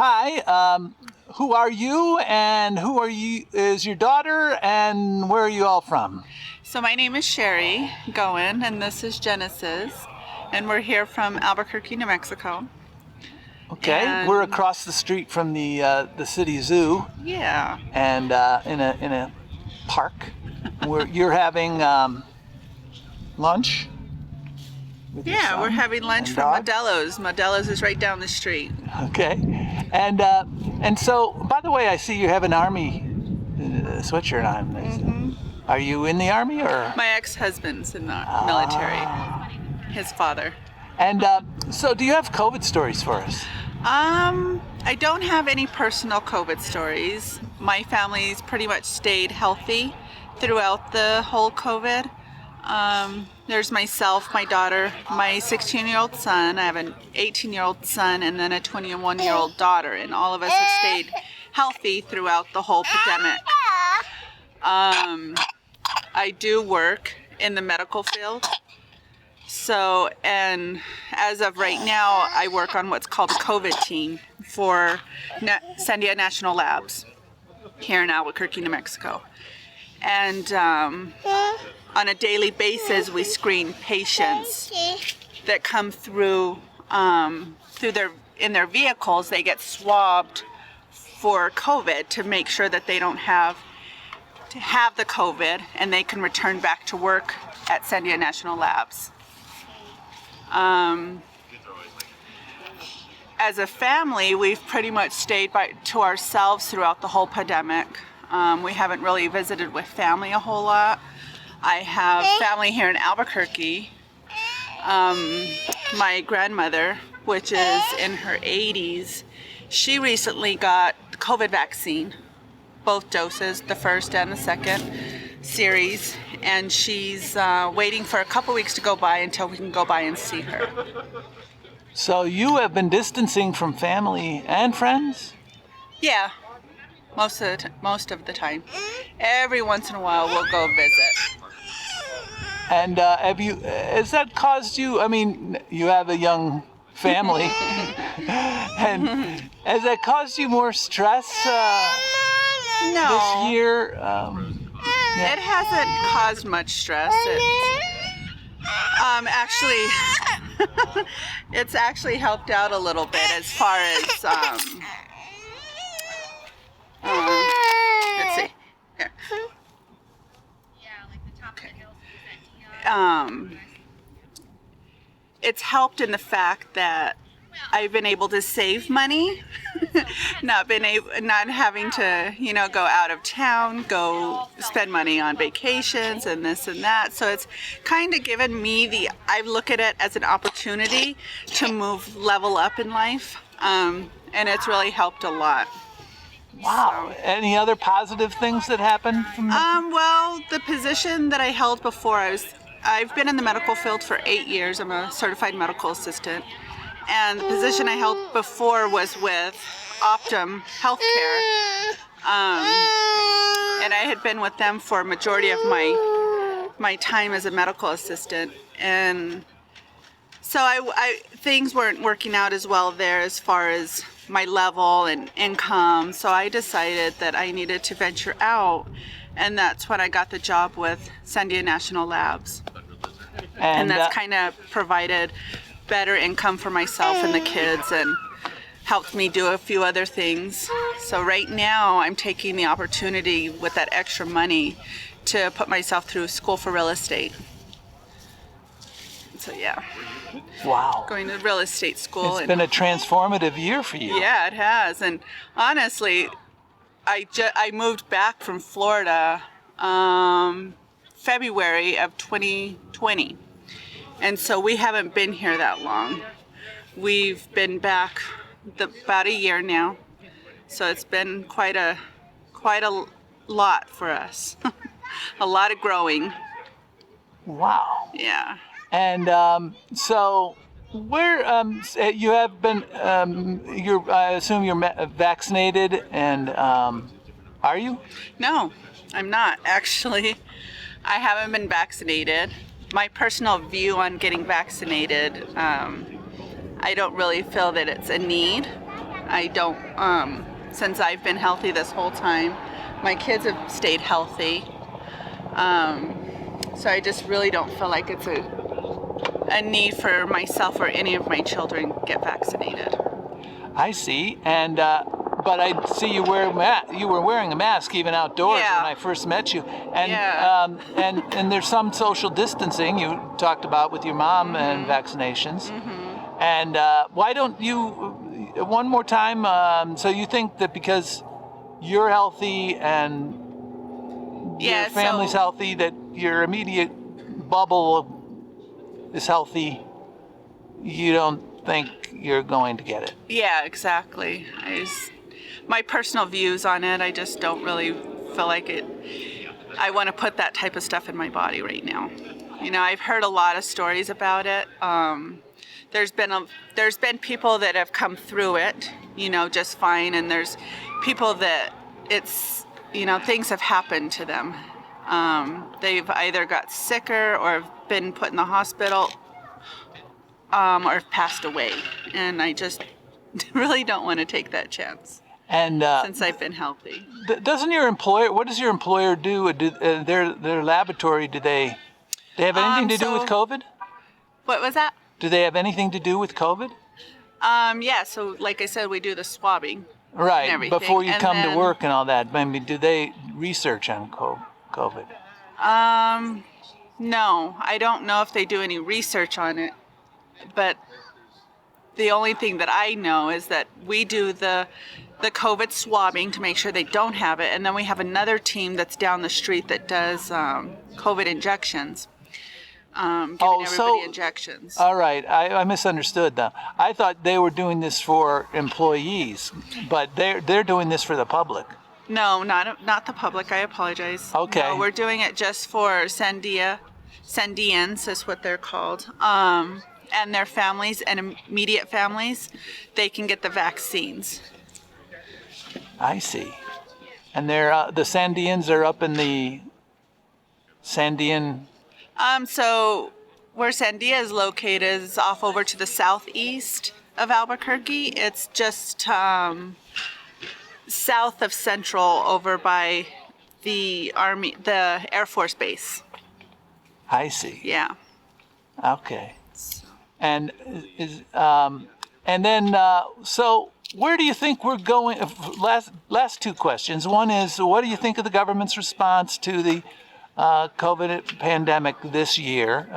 Hi, who are you and is your daughter and where are you all from? So my name is Sherri Goen and this is Genesis and we're here from Albuquerque, New Mexico. Okay, And we're across the street from the city zoo. Yeah. And in a park. You're having lunch? Yeah, we're having lunch from Modelo's. Modelo's is right down the street. Okay, and so, by the way, I see you have an Army sweatshirt on. Mm-hmm. Are you in the Army or? My ex-husband's in the military. His father. And so, do you have COVID stories for us? I don't have any personal COVID stories. My family's pretty much stayed healthy throughout the whole COVID. There's myself, my daughter, my 16-year-old son. I have an 18-year-old son and then a 21-year-old daughter, and all of us have stayed healthy throughout the whole pandemic. I do work in the medical field. So, and as of right now, I work on what's called a COVID team for Sandia National Labs here in Albuquerque, New Mexico. And on a daily basis, we screen patients that come through in their vehicles. They get swabbed for COVID to make sure that they don't have the COVID and they can return back to work at Sandia National Labs. As a family, we've pretty much stayed to ourselves throughout the whole pandemic. We haven't really visited with family a whole lot. I have family here in Albuquerque. My grandmother, which is in her 80s, she recently got the COVID vaccine, both doses, the first and the second series, and she's waiting for a couple weeks to go by until we can go by and see her. So you have been distancing from family and friends? Yeah, most of the time. Every once in a while we'll go visit. And has that caused you, I mean, you have a young family, and has that caused you more stress this year? It hasn't caused much stress. It's actually helped out a little bit as far as let's see here. It's helped in the fact that I've been able to save money, not having to, go out of town, go spend money on vacations and this and that. So it's kind of given me I look at it as an opportunity to level up in life, and it's really helped a lot. Wow. So, any other positive things that happened from well, the position that I held before, I've been in the medical field for 8 years. I'm a certified medical assistant. And the position I held before was with Optum Healthcare. And I had been with them for a majority of my time as a medical assistant. And so things weren't working out as well there as far as my level and income. So I decided that I needed to venture out. And that's when I got the job with Sandia National Labs. And that's kind of provided better income for myself and the kids and helped me do a few other things. So right now I'm taking the opportunity with that extra money to put myself through school for real estate. So yeah. Wow. Going to real estate school. It's been a transformative year for you. Yeah, it has. And honestly, I moved back from Florida February of 2020. And so we haven't been here that long. We've been back about a year now. So it's been quite a lot for us. A lot of growing. Wow. Yeah. And so where you have been, I assume you're vaccinated, and are you? No, I'm not actually. I haven't been vaccinated. My personal view on getting vaccinated, I don't really feel that it's a need. I don't, since I've been healthy this whole time, my kids have stayed healthy. So I just really don't feel like it's a need for myself or any of my children to get vaccinated. I see. And but I see you were wearing a mask even outdoors Yeah. when I first met you. And Yeah. and there's some social distancing you talked about with your mom and vaccinations. And why don't you one more time? So you think that because you're healthy and your family's healthy, that your immediate bubble is healthy, you don't think you're going to get it? Yeah, exactly. My personal views on it, I just don't really feel like it. I want to put that type of stuff in my body right now. I've heard a lot of stories about it. There's been people that have come through it, just fine, and there's people that things have happened to them. They've either got sicker or have been put in the hospital, or have passed away, and I just really don't want to take that chance. And since I've been healthy. Doesn't your employer? What does your employer do? Their laboratory? Do they have anything to do with COVID? What was that? Do they have anything to do with COVID? Yeah. So, like I said, we do the swabbing. Right. And everything. Before you and come then, to work and all that. I mean, do they research on COVID? No, I don't know if they do any research on it, but the only thing that I know is that we do the COVID swabbing to make sure they don't have it, and then we have another team that's down the street that does COVID injections, giving everybody injections. All right, I misunderstood them. I thought they were doing this for employees, but they're doing this for the public. No, not the public. I apologize. Okay. No, we're doing it just for Sandians is what they're called. And their families and immediate families, they can get the vaccines. I see. And they're the Sandians are up in the Sandian. So where Sandia is located is off over to the southeast of Albuquerque. It's just south of Central, over by the Air Force Base. I see. Yeah. Okay. And so where do you think we're going? Last two questions. One is, what do you think of the government's response to the COVID pandemic this year?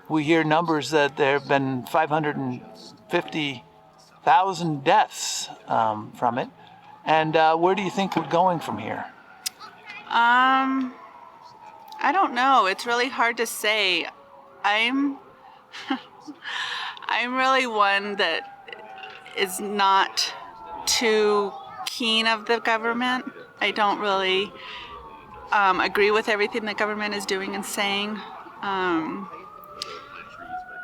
We hear numbers that there have been 550,000 deaths from it. And where do you think we're going from here? I don't know. It's really hard to say. I'm really one that is not too keen of the government. I don't really agree with everything the government is doing and saying.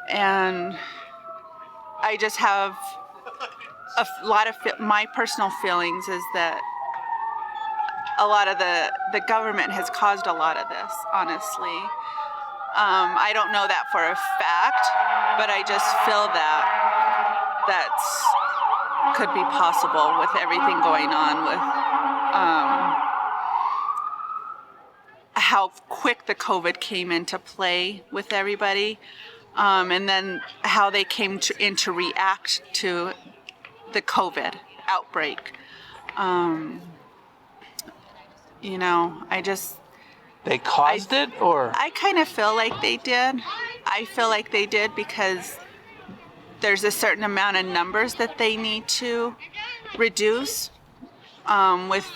And I just have a lot of my personal feelings is that a lot of the government has caused a lot of this, honestly. I don't know that for a fact, but I just feel that could be possible with everything going on with how quick the COVID came into play with everybody, and then how they came in to react to the COVID outbreak. They caused it, or? I kind of feel like they did. I feel like they did because there's a certain amount of numbers that they need to reduce, with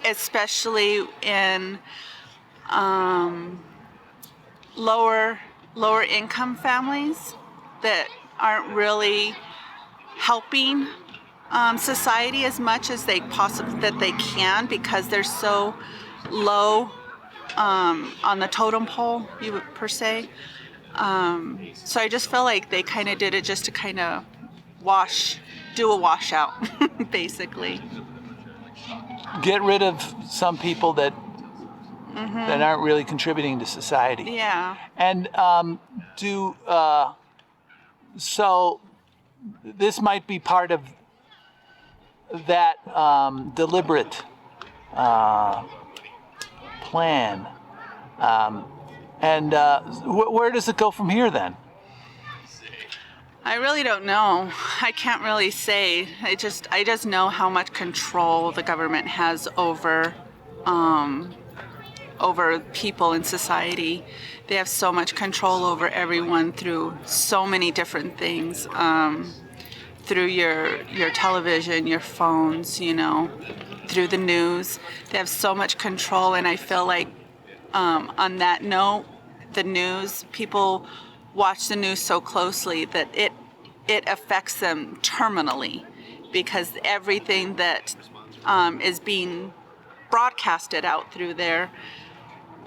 especially in lower income families that aren't really helping society as much as they possibly can, because they're so low on the totem pole, per se. So I just feel like they kind of did it just to kind of do a washout, basically. Get rid of some people that aren't really contributing to society. Yeah. And so this might be part of that deliberate plan, and where does it go from here then? I really don't know. I can't really say. I just know how much control the government has over people in society. They have so much control over everyone through so many different things, through your television, your phones, through the news. They have so much control, and I feel like on that note, the news, people watch the news so closely that it affects them terminally, because everything that is being broadcasted out through there,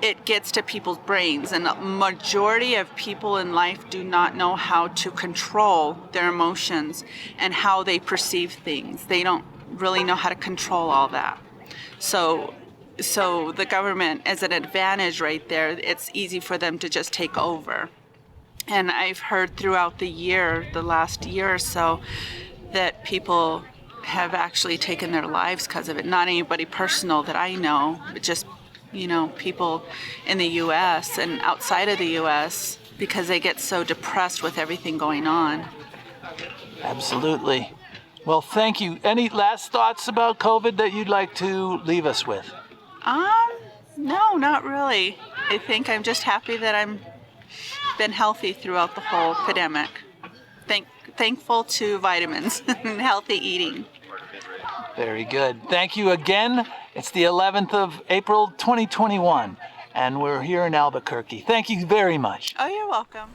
it gets to people's brains, and a majority of people in life do not know how to control their emotions and how they perceive things. They don't really know how to control all that. So the government is an advantage right there. It's easy for them to just take over. And I've heard throughout the last year or so, that people have actually taken their lives because of it. Not anybody personal that I know, but just, people in the U.S. and outside of the U.S. because they get so depressed with everything going on. Absolutely. Well, thank you. Any last thoughts about COVID that you'd like to leave us with? No, not really. I think I'm just happy that I'm been healthy throughout the whole pandemic. Thankful to vitamins and healthy eating. Very good. Thank you again. It's the 11th of April, 2021, and we're here in Albuquerque. Thank you very much. Oh, you're welcome.